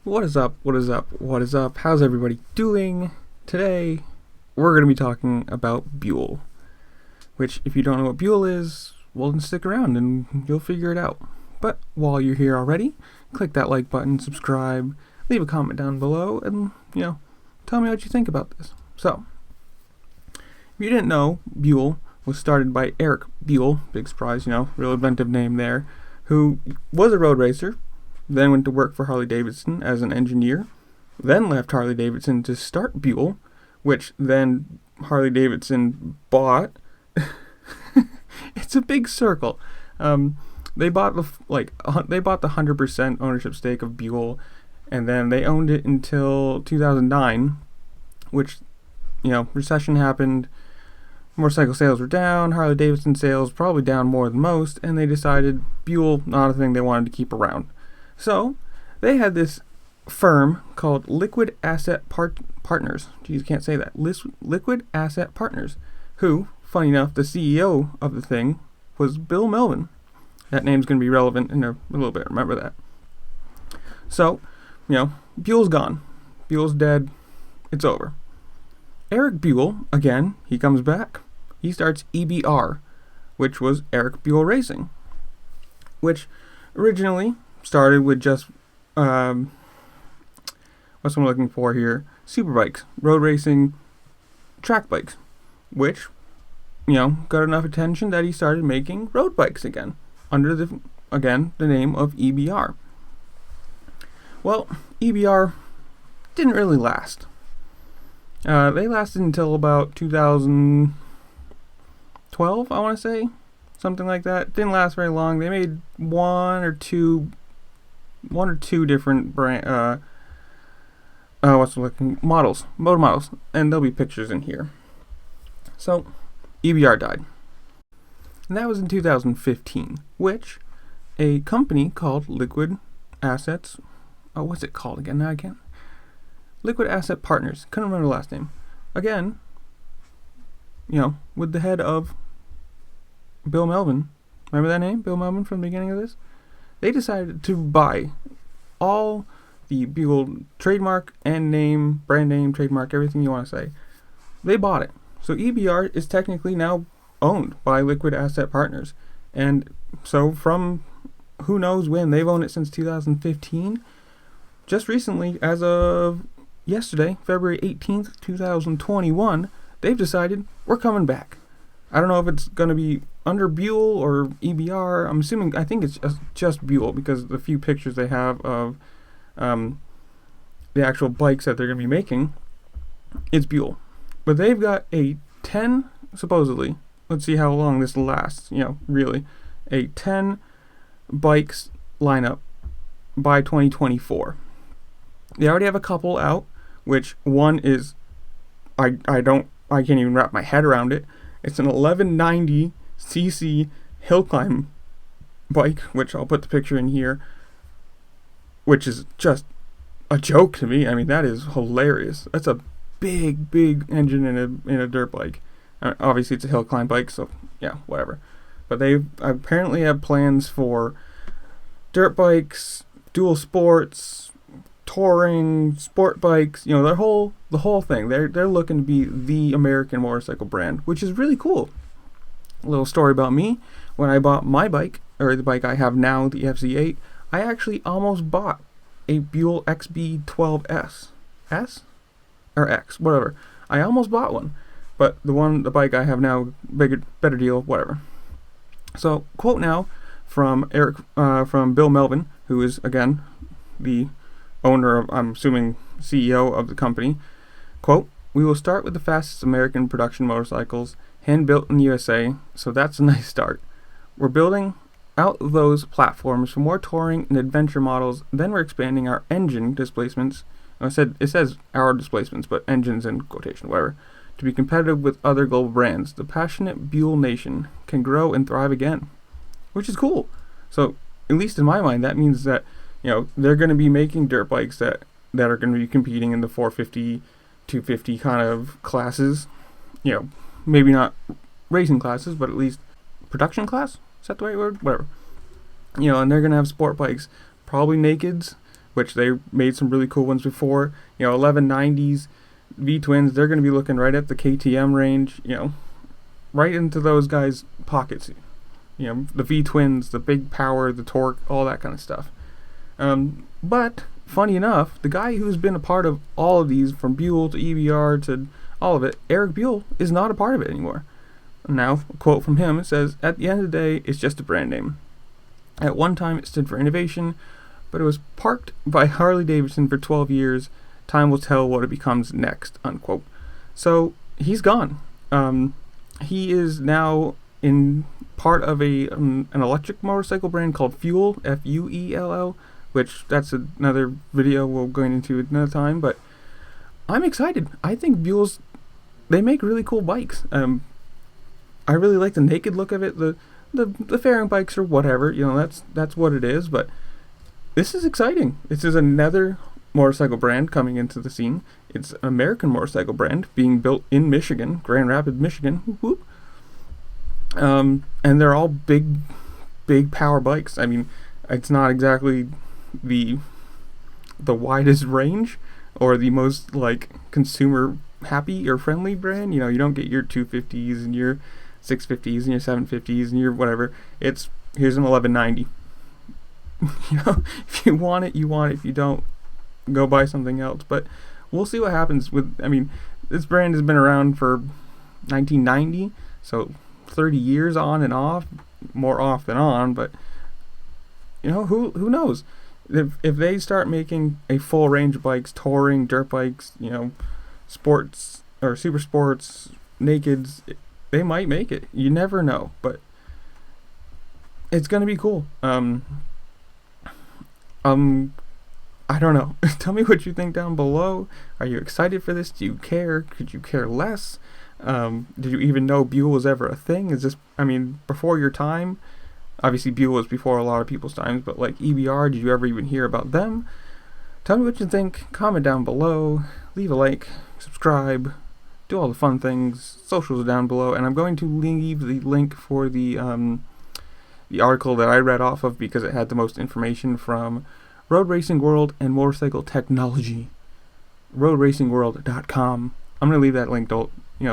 What is up? What is up? What is up? How's everybody doing? Today, we're going to be talking about Buell. Which, if you don't know what Buell is, well, then stick around and you'll figure it out. But while you're here already, click that like button, subscribe, leave a comment down below, and, tell me what you think about this. So, if you didn't know, Buell was started by Eric Buell, big surprise, real inventive name there, who was a road racer, then went to work for Harley-Davidson as an engineer, then left Harley-Davidson to start Buell, which then Harley-Davidson bought. It's a big circle. They bought the 100% ownership stake of Buell, and then they owned it until 2009, which, recession happened. Motorcycle sales were down, Harley-Davidson sales probably down more than most, and they decided Buell, not a thing they wanted to keep around. So, they had this firm called Liquid Asset Partners. Geez, can't say that. Liquid Asset Partners, who, funny enough, the CEO of the thing was Bill Melvin. That name's going to be relevant in a little bit, remember that. So, Buell's gone. Buell's dead. It's over. Eric Buell, again, he comes back. He starts EBR, which was Eric Buell Racing, which originally started with just, what's I'm looking for here? Superbikes, road racing, track bikes, which, got enough attention that he started making road bikes again, under the name of EBR. Well, EBR didn't really last. They lasted until about 2012, I want to say. Something like that. Didn't last very long. They made one or two different brand, motor models, and there'll be pictures in here. So, EBR died. And that was in 2015, which a company called Liquid Assets, what's it called again? Now I can't. Liquid Asset Partners. Couldn't remember the last name. Again, with the head of Bill Melvin. Remember that name? Bill Melvin from the beginning of this? They decided to buy all the Buell trademark and name, brand name, trademark, everything you want to say. They bought it. So EBR is technically now owned by Liquid Asset Partners. And so from who knows when, they've owned it since 2015. Just recently, as of yesterday, February 18th, 2021, they've decided we're coming back. I don't know if it's going to be under Buell or EBR. I think it's just Buell because the few pictures they have of the actual bikes that they're going to be making, it's Buell. But they've got a 10, supposedly, let's see how long this lasts, really, a 10 bikes lineup by 2024. They already have a couple out, which one is, I can't even wrap my head around it. It's an 1190cc hill climb bike, which I'll put the picture in here, which is just a joke to me. I mean, that is hilarious. That's a big engine in a dirt bike. Obviously, it's a hill climb bike, so yeah, whatever. But they apparently have plans for dirt bikes, dual sports, touring, sport bikes, the whole thing. They're looking to be the American motorcycle brand, which is really cool. A little story about me: when I bought my bike, or the bike I have now, the Fz8, I actually almost bought a Buell XB12S, S or X, whatever. I almost bought one, but the bike I have now, better deal, whatever. So, quote now from Bill Melvin, who is again the owner of, I'm assuming, CEO of the company. Quote, "We will start with the fastest American production motorcycles, hand-built in the USA, so that's a nice start. We're building out those platforms for more touring and adventure models, then we're expanding our engine displacements." It says our displacements, but engines in quotation, whatever. "To be competitive with other global brands. The passionate Buell Nation can grow and thrive again." Which is cool. So, at least in my mind, that means that they're going to be making dirt bikes that are going to be competing in the 450, 250 kind of classes. Maybe not racing classes, but at least production class. Is that the right word? Whatever. And they're going to have sport bikes, probably nakeds, which they made some really cool ones before. 1190s, V-twins, they're going to be looking right at the KTM range, right into those guys' pockets. The V-twins, the big power, the torque, all that kind of stuff. But, funny enough, the guy who's been a part of all of these, from Buell to EBR to all of it, Eric Buell, is not a part of it anymore. Now, a quote from him, it says, "At the end of the day, it's just a brand name. At one time, it stood for innovation, but it was parked by Harley-Davidson for 12 years. Time will tell what it becomes next," unquote. So, he's gone. He is now in part of an electric motorcycle brand called Fuel, Fuell, which that's another video we'll go into another time, but I'm excited. I think Buell's, they make really cool bikes. I really like the naked look of it, the fairing bikes or whatever, that's what it is, but this is exciting. This is another motorcycle brand coming into the scene. It's an American motorcycle brand being built in Michigan, Grand Rapids, Michigan. Whoop. And they're all big power bikes. I mean, it's not exactly the widest range or the most consumer happy or friendly brand. You don't get your 250s and your 650s and your 750s and your whatever. Here's an 1190. If you want it, you want it. If you don't, go buy something else. But we'll see what happens with, this brand has been around for 1990, so 30 years on and off, more off than on, but who knows? If they start making a full range of bikes, touring, dirt bikes, sports or super sports, nakeds, they might make it. You never know, but it's gonna be cool. I don't know. Tell me what you think down below. Are you excited for this? Do you care? Could you care less? Did you even know Buell was ever a thing? Is this, before your time? Obviously, Buell was before a lot of people's times, but EBR, did you ever even hear about them? Tell me what you think. Comment down below. Leave a like. Subscribe. Do all the fun things. Socials are down below, and I'm going to leave the link for the article that I read off of because it had the most information from Road Racing World and Motorcycle Technology. RoadRacingWorld.com. I'm going to leave that link,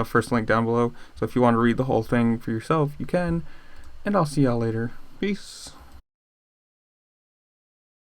first link down below. So if you want to read the whole thing for yourself, you can. And I'll see y'all later. Peace.